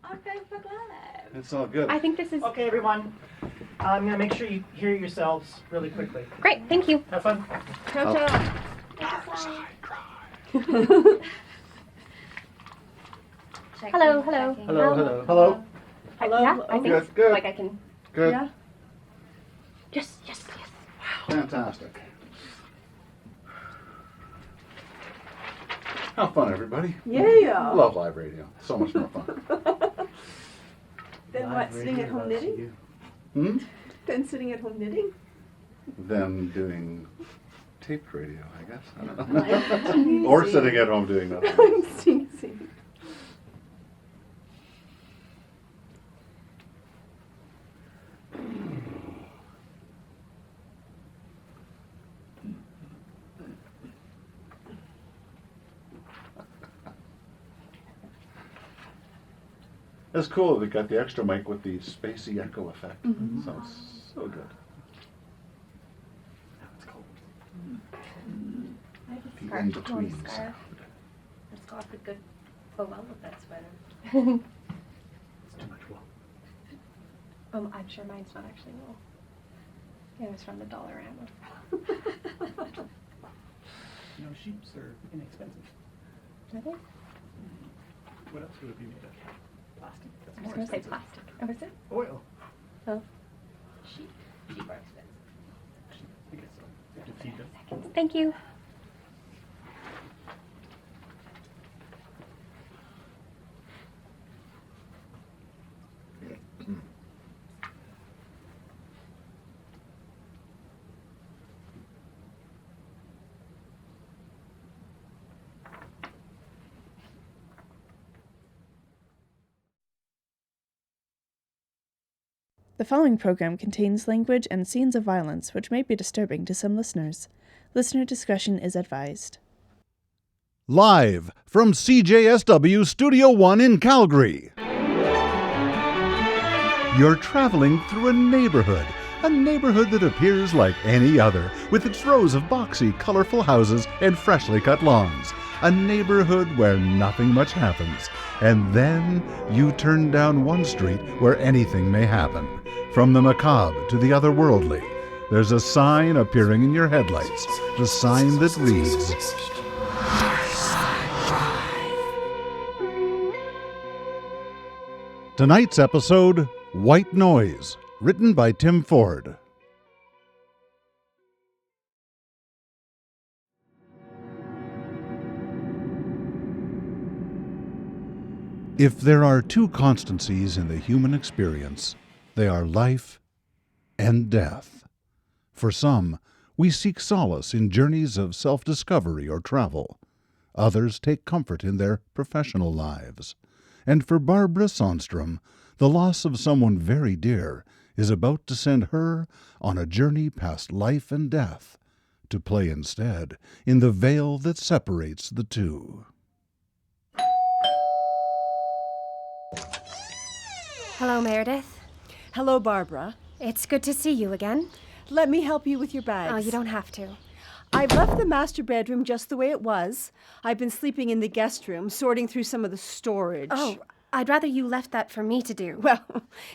on Facebook Live. It's all good. I think this is... Okay, everyone. I'm going to make sure you hear yourselves really quickly. Great, thank you. Have fun. Ciao, ciao. Darkside cry. Hello, hello. Hello, hello. Hello. Hello. Yeah, I think Good, good. like I can... Good. Yeah? Yes, yes, yes. Fantastic. Have fun, everybody. Yeah. Love live radio. So much more fun. Then what, sitting at home knitting? Hmm? Then sitting at home knitting? Then doing taped radio, I guess. I don't know. Or sitting at home doing nothing. I'm sneezing. It's cool that we got the extra mic with the spacey echo effect. Sounds so good. It's cold. I have a The scarf. in-between Scarf. sound. Let's go off a good well with that sweater. It's too much wool. I'm sure mine's not actually wool. It was from the Dollarama. You know, sheeps are inexpensive. Are they? What else would it be made of? Plastic. That's I was more going to say expensive. plastic. Oh, is it? Oil. Oh. Sheep are expensive. I guess so. You have to feed them. Thank you. The following program contains language and scenes of violence which may be disturbing to some listeners. Listener discretion is advised. Live from CJSW Studio One in Calgary. You're traveling through a neighborhood that appears like any other, with its rows of boxy, colorful houses and freshly cut lawns. A neighborhood where nothing much happens. And then you turn down one street where anything may happen. From the macabre to the otherworldly, there's a sign appearing in your headlights. The sign that reads, tonight's episode, White Noise, written by Tim Ford. If there are two constancies in the human experience, they are life and death. For some, we seek solace in journeys of self-discovery or travel. Others take comfort in their professional lives. And for Barbara Sonstrom, the loss of someone very dear is about to send her on a journey past life and death, to play instead in the veil that separates the two. Hello, Meredith. Hello, Barbara. It's good to see you again. Let me help you with your bags. Oh, you don't have to. I've left the master bedroom just the way it was. I've been sleeping in the guest room, sorting through some of the storage. Oh, I'd rather you left that for me to do. Well,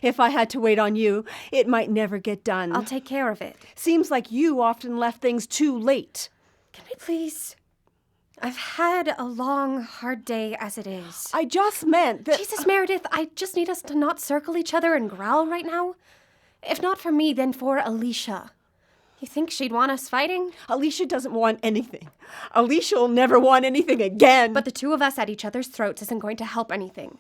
if I had to wait on you, it might never get done. I'll take care of it. Seems like you often left things too late. Can we please? I've had a long, hard day as it is. I just meant that... Jesus, Meredith, I just need us to not circle each other and growl right now. If not for me, then for Alicia. You think she'd want us fighting? Alicia doesn't want anything. Alicia'll never want anything again. But the two of us at each other's throats isn't going to help anything.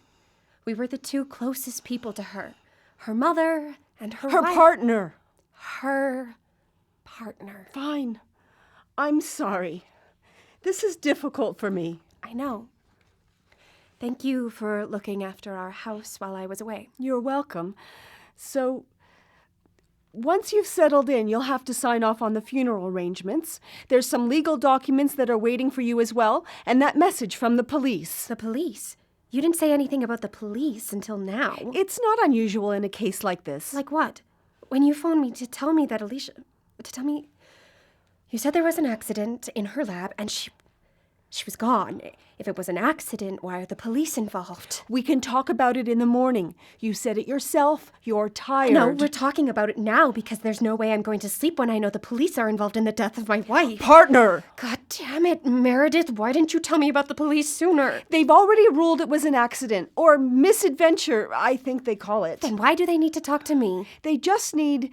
We were the two closest people to her. Her mother and her wife. Partner. Her partner. Fine. I'm sorry. This is difficult for me. I know. Thank you for looking after our house while I was away. You're welcome. So, once you've settled in, you'll have to sign off on the funeral arrangements. There's some legal documents that are waiting for you as well, and that message from the police. The police? You didn't say anything about the police until now. It's not unusual in a case like this. Like what? When you phoned me to tell me that Alicia... To tell me... You said there was an accident in her lab, and She was gone. If it was an accident, why are the police involved? We can talk about it in the morning. You said it yourself. You're tired. No, we're talking about it now because there's no way I'm going to sleep when I know the police are involved in the death of my wife. Partner! God damn it, Meredith. Why didn't you tell me about the police sooner? They've already ruled it was an accident, or misadventure, I think they call it. Then why do they need to talk to me? They just need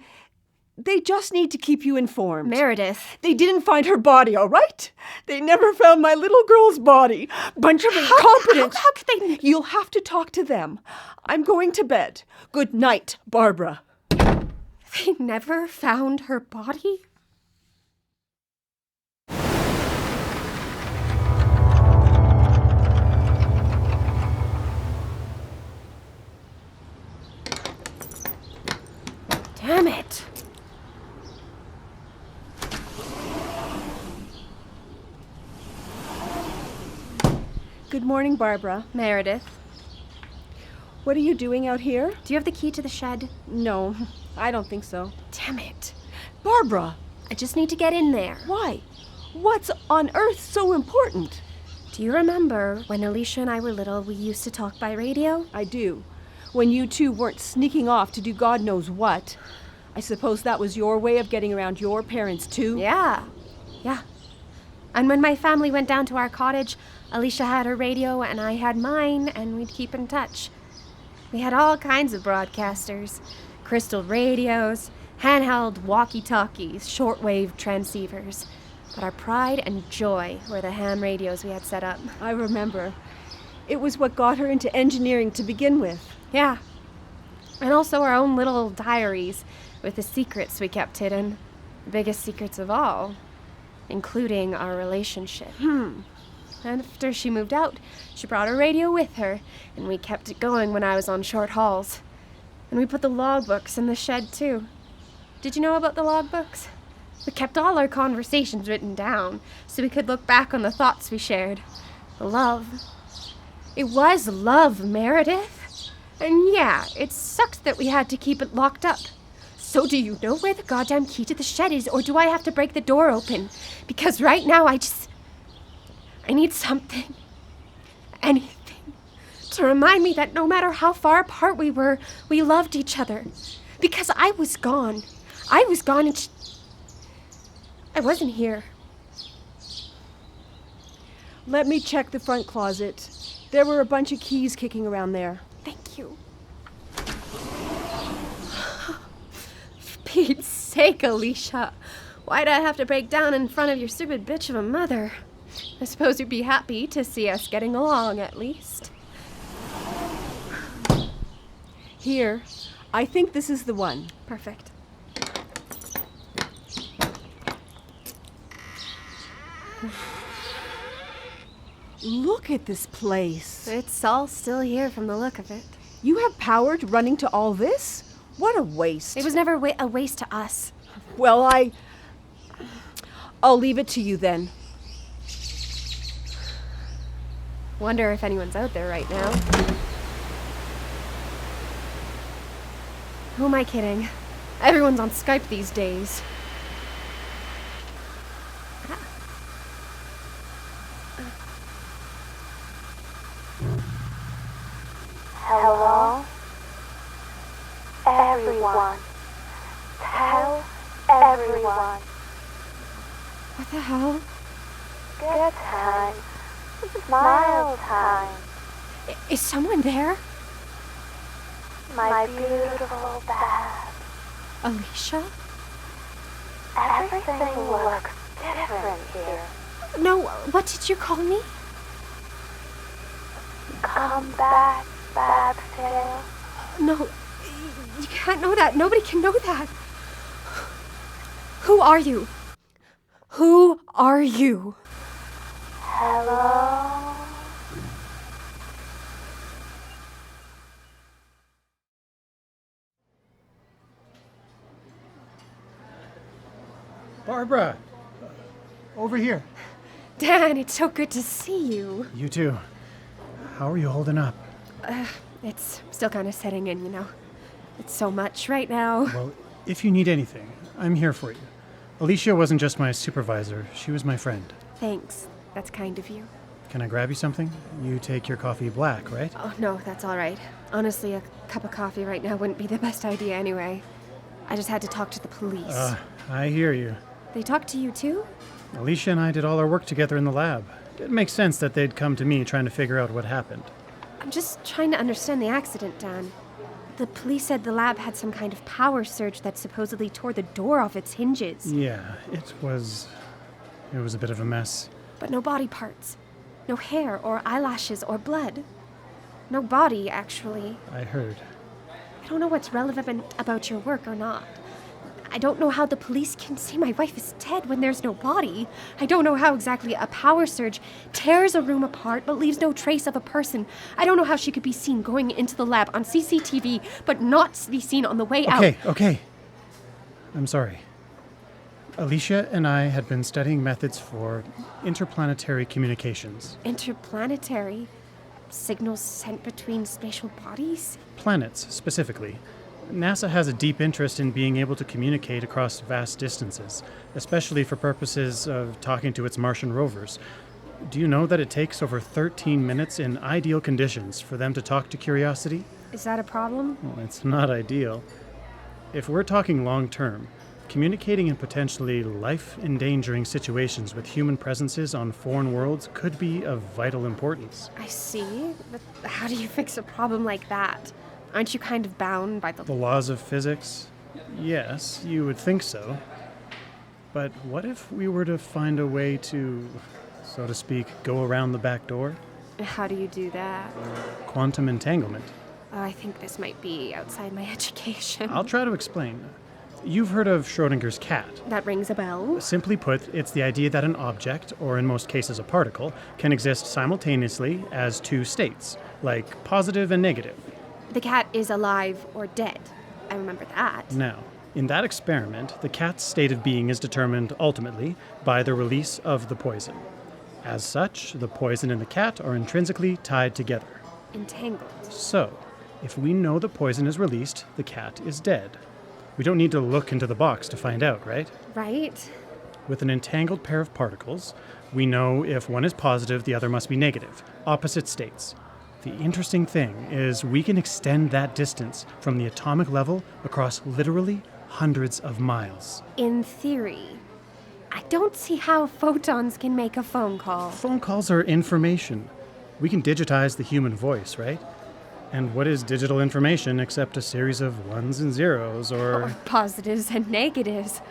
to keep you informed. Meredith. They didn't find her body, all right? They never found my little girl's body. Bunch of incompetents. How could they? You'll have to talk to them. I'm going to bed. Good night, Barbara. They never found her body? Damn it. Good morning, Barbara. Meredith, What are you doing out here? do you have the key to the shed? No, I don't think so. Damn it. Barbara, I just need to get in there. why? What's on earth so important? Do you remember when Alicia and I were little, we used to talk by radio? I do. When you two weren't sneaking off to do God knows what. I suppose that was your way of getting around your parents, too? Yeah. And when my family went down to our cottage, Alicia had her radio and I had mine, and we'd keep in touch. We had all kinds of broadcasters. Crystal radios, handheld walkie-talkies, shortwave transceivers. But our pride and joy were the ham radios we had set up. I remember. It was what got her into engineering to begin with. Yeah. And also our own little diaries with the secrets we kept hidden. The biggest secrets of all, including our relationship. And after she moved out, she brought her radio with her, and we kept it going when I was on short hauls. And we put the logbooks in the shed, too. Did you know about the logbooks? We kept all our conversations written down, so we could look back on the thoughts we shared. The love. It was love, Meredith. And yeah, it sucks that we had to keep it locked up. So do you know where the goddamn key to the shed is, or do I have to break the door open? Because right now I need something. Anything. To remind me that no matter how far apart we were, we loved each other. Because I was gone. I was gone and I wasn't here. Let me check the front closet. There were a bunch of keys kicking around there. Thank you. For Pete's sake, Alicia. Why'd I have to break down in front of your stupid bitch of a mother? I suppose you'd be happy to see us getting along, at least. Here. I think this is the one. Perfect. Look at this place. It's all still here from the look of it. You have power to running to all this? What a waste. It was never a waste to us. Well, I'll leave it to you then. Wonder if anyone's out there right now. Who am I kidding? Everyone's on Skype these days. Hello? Everyone. Tell everyone. What the hell? Good time. Smile time. Is someone there? My beautiful Babs. Alicia? Everything looks different here. No, what did you call me? Come back, Babs Hill. No, you can't know that. Nobody can know that. Who are you? Who are you? Hello? Barbara! Over here. Dan, it's so good to see you. You too. How are you holding up? It's still kind of setting in, you know. It's so much right now. Well, if you need anything, I'm here for you. Alicia wasn't just my supervisor, she was my friend. Thanks. That's kind of you. Can I grab you something? You take your coffee black, right? Oh, no, that's all right. Honestly, a cup of coffee right now wouldn't be the best idea anyway. I just had to talk to the police. I hear you. They talked to you too? Alicia and I did all our work together in the lab. It makes sense that they'd come to me trying to figure out what happened. I'm just trying to understand the accident, Dan. The police said the lab had some kind of power surge that supposedly tore the door off its hinges. Yeah, it was a bit of a mess. But no body parts. No hair or eyelashes or blood. No body, actually. I heard. I don't know what's relevant about your work or not. I don't know how the police can say my wife is dead when there's no body. I don't know how exactly a power surge tears a room apart but leaves no trace of a person. I don't know how she could be seen going into the lab on CCTV but not be seen on the way out. Okay. I'm sorry. Alicia and I had been studying methods for interplanetary communications. Interplanetary? Signals sent between spatial bodies? Planets, specifically. NASA has a deep interest in being able to communicate across vast distances, especially for purposes of talking to its Martian rovers. Do you know that it takes over 13 minutes in ideal conditions for them to talk to Curiosity? Is that a problem? Well, it's not ideal. If we're talking long-term, communicating in potentially life-endangering situations with human presences on foreign worlds could be of vital importance. I see, but how do you fix a problem like that? Aren't you kind of bound by The laws of physics? Yes, you would think so. But what if we were to find a way to, so to speak, go around the back door? How do you do that? Quantum entanglement. Oh, I think this might be outside my education. I'll try to explain. You've heard of Schrodinger's cat. That rings a bell. Simply put, it's the idea that an object, or in most cases a particle, can exist simultaneously as two states, like positive and negative. The cat is alive or dead. I remember that. Now, in that experiment, the cat's state of being is determined ultimately by the release of the poison. As such, the poison and the cat are intrinsically tied together. Entangled. So, if we know the poison is released, the cat is dead. We don't need to look into the box to find out, right? Right. With an entangled pair of particles, we know if one is positive, the other must be negative. Opposite states. The interesting thing is we can extend that distance from the atomic level across literally hundreds of miles. In theory. I don't see how photons can make a phone call. Phone calls are information. We can digitize the human voice, right? And what is digital information except a series of ones and zeros Or positives and negatives.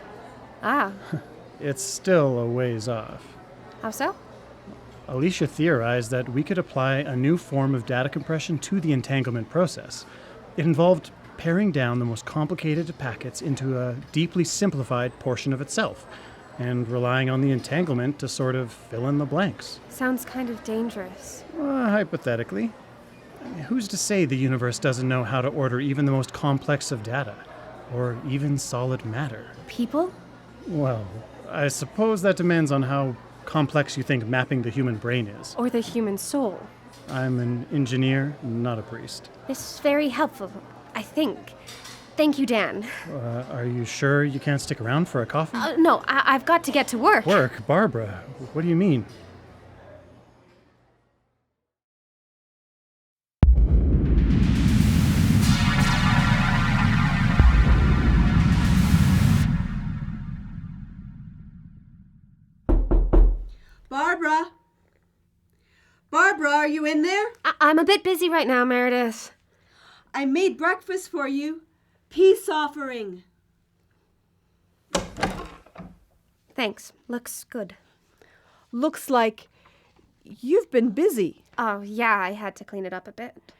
Ah. It's still a ways off. How so? Alicia theorized that we could apply a new form of data compression to the entanglement process. It involved paring down the most complicated packets into a deeply simplified portion of itself, and relying on the entanglement to sort of fill in the blanks. Sounds kind of dangerous. Hypothetically. Who's to say the universe doesn't know how to order even the most complex of data, or even solid matter? People? Well, I suppose that depends on how complex you think mapping the human brain is. Or the human soul. I'm an engineer, not a priest. This is very helpful, I think. Thank you, Dan. Are you sure you can't stick around for a coffee? No, I've got to get to work. Work? Barbara, what do you mean? Barbara, are you in there? I'm a bit busy right now, Meredith. I made breakfast for you. Peace offering. Thanks. Looks good. Looks like you've been busy. Oh, yeah, I had to clean it up a bit.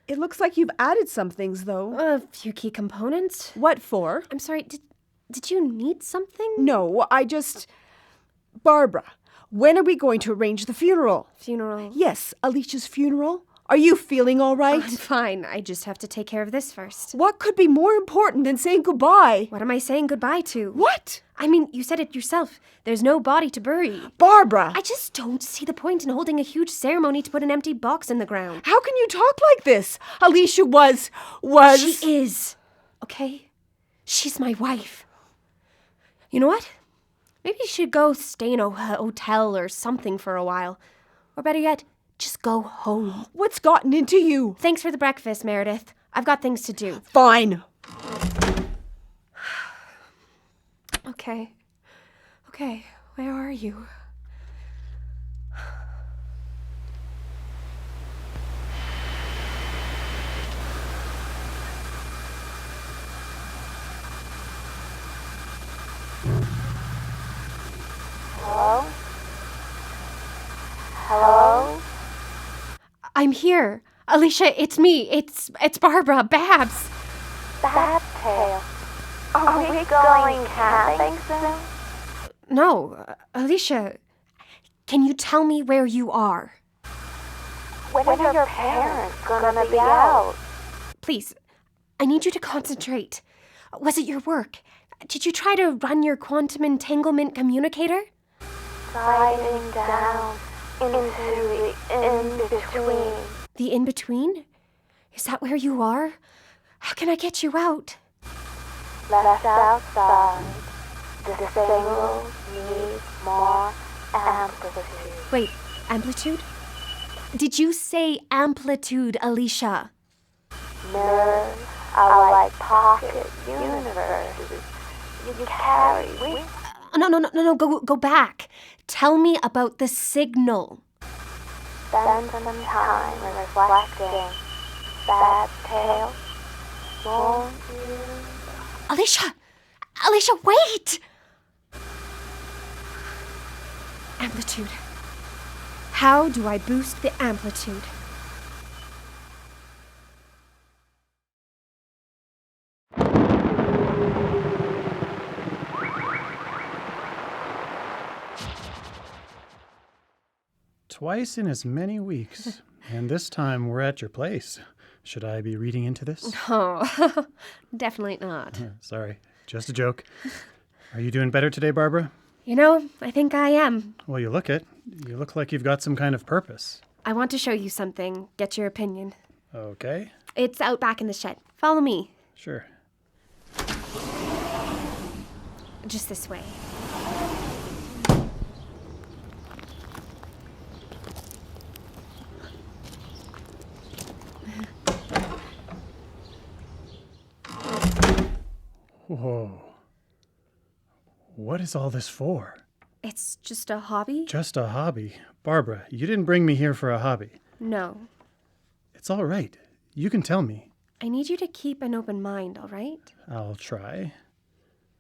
It looks like you've added some things, though. A few key components. What for? I'm sorry, did you need something? No, Barbara, when are we going to arrange the funeral? Funeral? Yes, Alicia's funeral. Are you feeling all right? I'm fine. I just have to take care of this first. What could be more important than saying goodbye? What am I saying goodbye to? What? I mean, you said it yourself. There's no body to bury. Barbara! I just don't see the point in holding a huge ceremony to put an empty box in the ground. How can you talk like this? Alicia was... She is. Okay? She's my wife. You know what? Maybe you should go stay in a hotel or something for a while. Or better yet, just go home. What's gotten into you? Thanks for the breakfast, Meredith. I've got things to do. Fine. Okay. Okay, where are you? Hello? Hello? I'm here. Alicia, it's me. It's Barbara, Babs. Babtail. Are we going camping soon? No, Alicia, can you tell me where you are? When are your parents gonna be out? Please, I need you to concentrate. Was it your work? Did you try to run your quantum entanglement communicator? Sliding down into the in-between. The in-between? Is that where you are? How can I get you out? Left outside. The signal needs more amplitude. Wait, amplitude? Did you say amplitude, Alicia? Nerves are like pocket universes you carry with. No, go back. Tell me about the signal. Spend some time reflecting. Babtail, won't you? Alicia, wait! Amplitude. How do I boost the amplitude? Twice in as many weeks. And this time we're at your place. Should I be reading into this? Oh, definitely not. Sorry, just a joke. Are you doing better today, Barbara? You know, I think I am. Well, you look it. You look like you've got some kind of purpose. I want to show you something, get your opinion. Okay. It's out back in the shed. Follow me. Sure. Just this way. Whoa. What is all this for? It's just a hobby? Just a hobby. Barbara, you didn't bring me here for a hobby. No. It's all right. You can tell me. I need you to keep an open mind, all right? I'll try.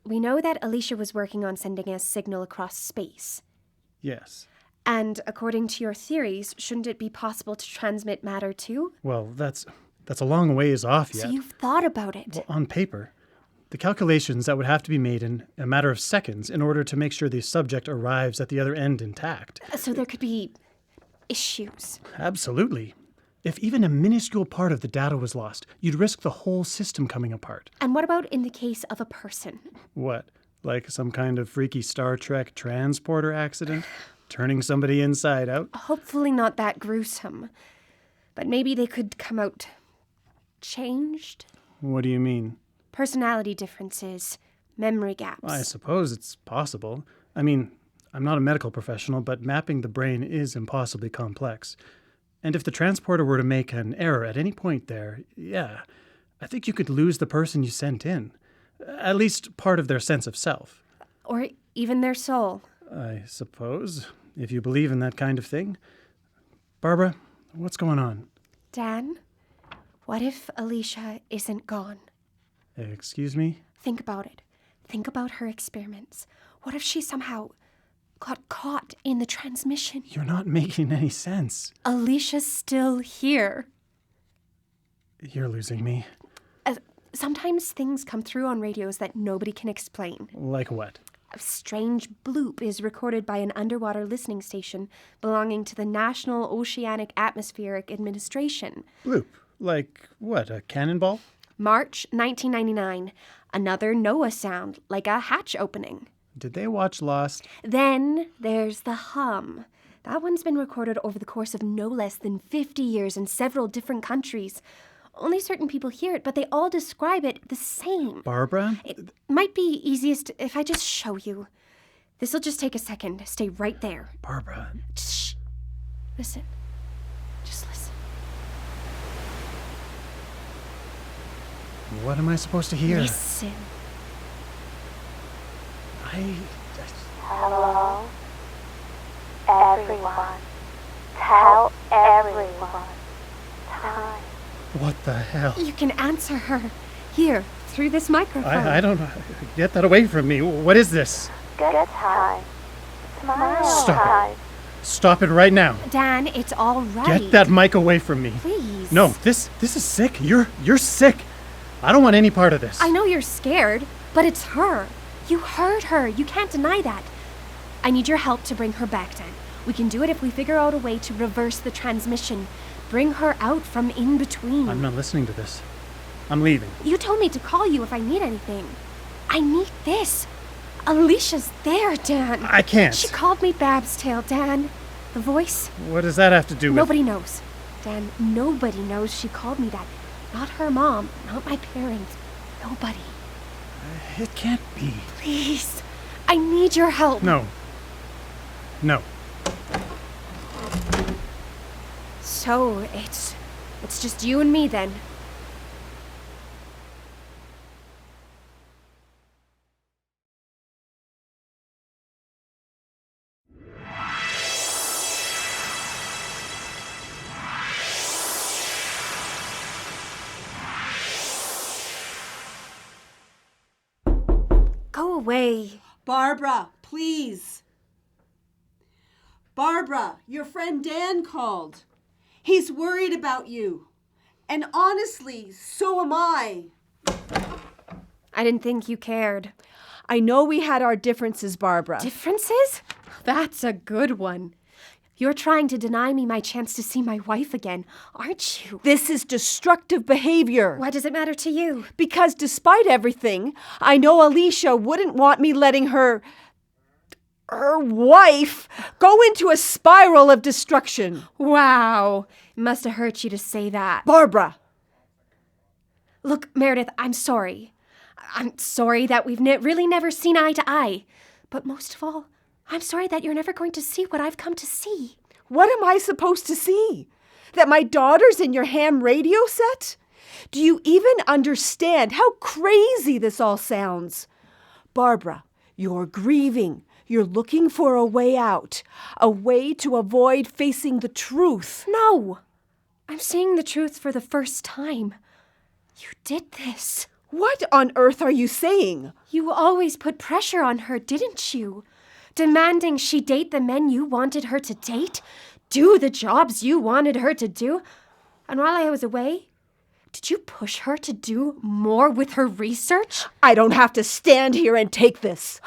We know that Alicia was working on sending a signal across space. Yes. And according to your theories, shouldn't it be possible to transmit matter too? Well, that's a long ways off yet. So you've thought about it. Well, on paper. The calculations that would have to be made in a matter of seconds in order to make sure the subject arrives at the other end intact. So there could be issues. Absolutely. If even a minuscule part of the data was lost, you'd risk the whole system coming apart. And what about in the case of a person? What? Like some kind of freaky Star Trek transporter accident? Turning somebody inside out? Hopefully not that gruesome. But maybe they could come out changed? What do you mean? Personality differences, memory gaps. I suppose it's possible. I mean, I'm not a medical professional, but mapping the brain is impossibly complex. And if the transporter were to make an error at any point there, yeah, I think you could lose the person you sent in. At least part of their sense of self. Or even their soul. I suppose, if you believe in that kind of thing. Barbara, what's going on? Dan, what if Alicia isn't gone? Excuse me? Think about it. Think about her experiments. What if she somehow got caught in the transmission? You're not making any sense. Alicia's still here. You're losing me. Sometimes things come through on radios that nobody can explain. Like what? A strange bloop is recorded by an underwater listening station belonging to the National Oceanic Atmospheric Administration. Bloop? Like what, a cannonball? March 1999. Another NOAA sound, like a hatch opening. Did they watch Lost? Then there's the hum. That one's been recorded over the course of no less than 50 years in several different countries. Only certain people hear it, but they all describe it the same. Barbara? It might be easiest if I just show you. This'll just take a second. Stay right there. Barbara. Shh. Listen. Just listen. What am I supposed to hear? Listen. Hello, everyone. Tell everyone. Time. What the hell? You can answer her. Here, through this microphone. I don't get that away from me. What is this? Good time. Smile Stop time. it. Stop it right now. Dan, it's all right. Get that mic away from me. Please. No, this is sick. You're sick. I don't want any part of this. I know you're scared, but it's her. You heard her. You can't deny that. I need your help to bring her back, Dan. We can do it if we figure out a way to reverse the transmission. Bring her out from in between. I'm not listening to this. I'm leaving. You told me to call you if I need anything. I need this. Alicia's there, Dan. I can't. She called me Bab's Tail, Dan. The voice? What does that have to do with... Nobody knows. Dan, nobody knows she called me that. Not her mom, not my parents. Nobody. It can't be. Please. I need your help. No. So, it's just you and me then. Go away. Barbara, please. Barbara, your friend Dan called. He's worried about you. And honestly, so am I. I didn't think you cared. I know we had our differences, Barbara. Differences? That's a good one. You're trying to deny me my chance to see my wife again, aren't you? This is destructive behavior. Why does it matter to you? Because despite everything, I know Alicia wouldn't want me letting her wife go into a spiral of destruction. Wow. It must have hurt you to say that. Barbara. Look, Meredith, I'm sorry. I'm sorry that we've really never seen eye to eye. But most of all, I'm sorry that you're never going to see what I've come to see. What am I supposed to see? That my daughter's in your ham radio set? Do you even understand how crazy this all sounds? Barbara, you're grieving. You're looking for a way out, a way to avoid facing the truth. No, I'm seeing the truth for the first time. You did this. What on earth are you saying? You always put pressure on her, didn't you? Demanding she date the men you wanted her to date, do the jobs you wanted her to do. And while I was away, did you push her to do more with her research? I don't have to stand here and take this.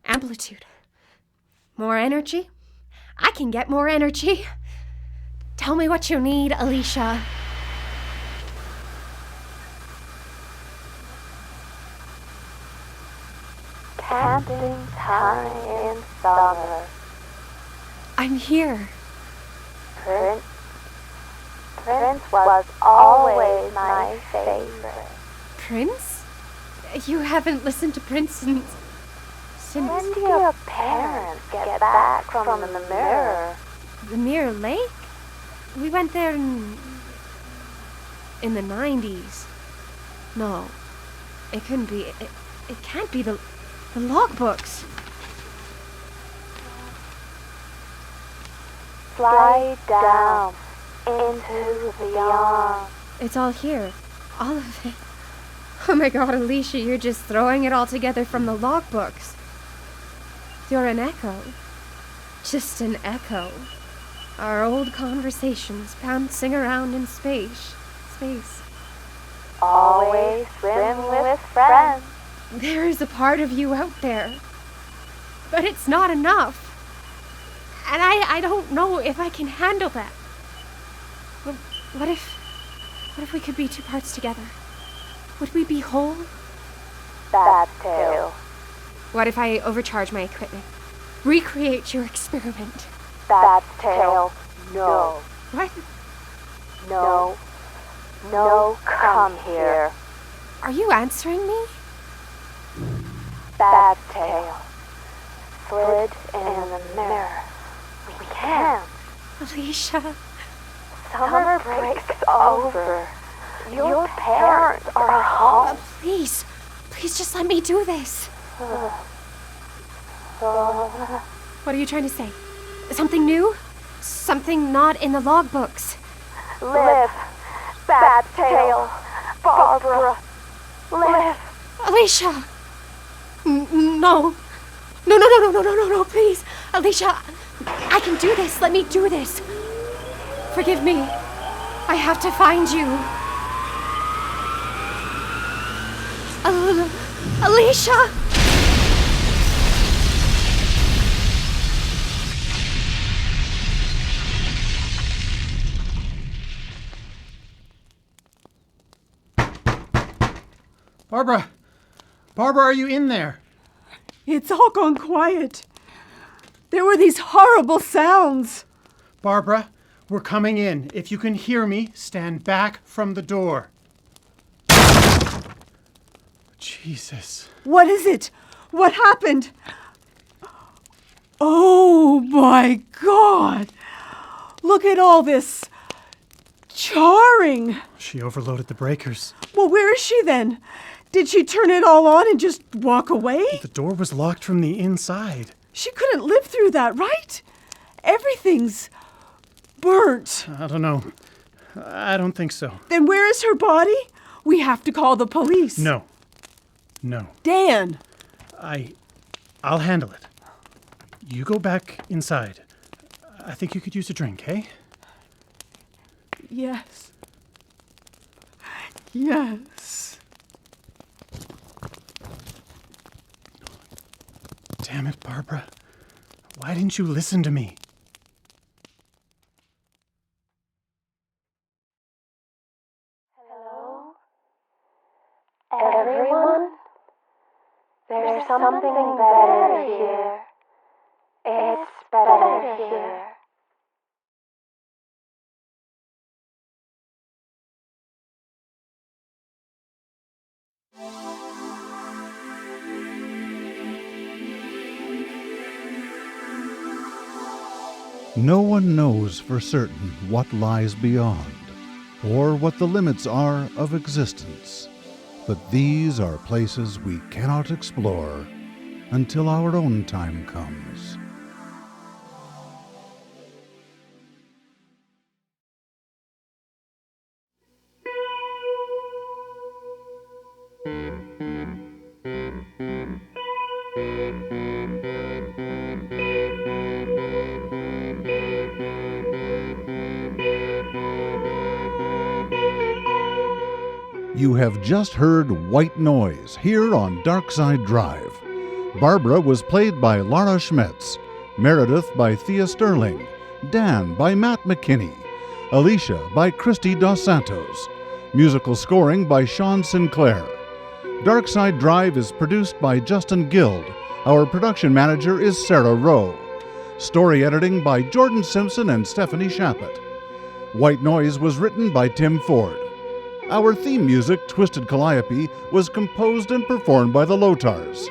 Amplitude. More energy? I can get more energy. Tell me what you need, Alicia. Camping time in summer. I'm here. Prince was always my favorite. Prince? You haven't listened to Prince since... When do your parents get back from the mirror? The Mirror Lake? We went there in the 90s. No, it couldn't be. It can't be the logbooks. Slide down into the beyond. It's all here. All of it. Oh my God, Alicia, you're just throwing it all together from the logbooks. You're an echo. Just an echo. Our old conversations bouncing around in space. Always swim with friends. There is a part of you out there. But it's not enough. And I don't know if I can handle that. What if we could be two parts together? Would we be whole? That's too. What if I overcharge my equipment? Recreate your experiment? That's tail. No. What? No. No, come here. Are you answering me? Bad tail. Slid in the mirror. We can't. Alicia. Summer break's over. Your parents are home. Please. Please just let me do this. What are you trying to say? Something new? Something not in the logbooks? Live. Bad tail. Barbara. Live. Alicia! No. No, please. Alicia, I can do this. Let me do this. Forgive me. I have to find you. Alicia! Barbara! Barbara, are you in there? It's all gone quiet. There were these horrible sounds. Barbara, we're coming in. If you can hear me, stand back from the door. Jesus. What is it? What happened? Oh my God! Look at all this charring. She overloaded the breakers. Well, where is she then? Did she turn it all on and just walk away? The door was locked from the inside. She couldn't live through that, right? Everything's burnt. I don't know. I don't think so. Then where is her body? We have to call the police. No. Dan! I'll handle it. You go back inside. I think you could use a drink, hey? Yes. Damn it, Barbara. Why didn't you listen to me? Hello? Everyone? There's something better here. It's better here. No one knows for certain what lies beyond, or what the limits are of existence. But these are places we cannot explore until our own time comes. You have just heard White Noise here on Darkside Drive. Barbara was played by Lara Schmitz, Meredith by Thia Sterling, Dan by Matt McKinney, Alicia by Christi Dos Santos, musical scoring by Sean Sinclair. Darkside Drive is produced by Justin Guild. Our production manager is Sarah Rowe. Story editing by Jordan Simpson and Stephanie Shappett. White Noise was written by Tim Ford. Our theme music, Twisted Calliope, was composed and performed by the Lotars.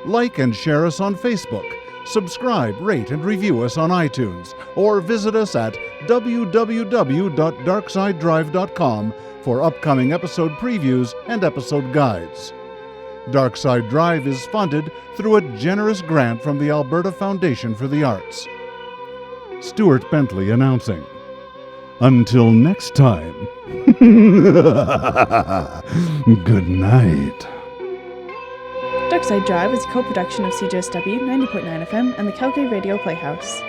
Like and share us on Facebook. Subscribe, rate, and review us on iTunes. Or visit us at www.darksidedrive.com for upcoming episode previews and episode guides. Darkside Drive is funded through a generous grant from the Alberta Foundation for the Arts. Stuart Bentley announcing. Until next time, good night. Darkside Drive is a co-production of CJSW 90.9 FM and the Calgary Radio Playhouse.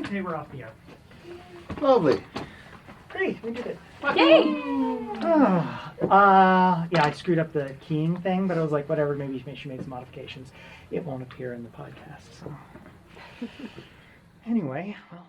Okay, we're off the air. Lovely. Great, we did it. Yay! Yeah, I screwed up the keying thing, but I was like, whatever, maybe she made some modifications. It won't appear in the podcast, so. Anyway, well.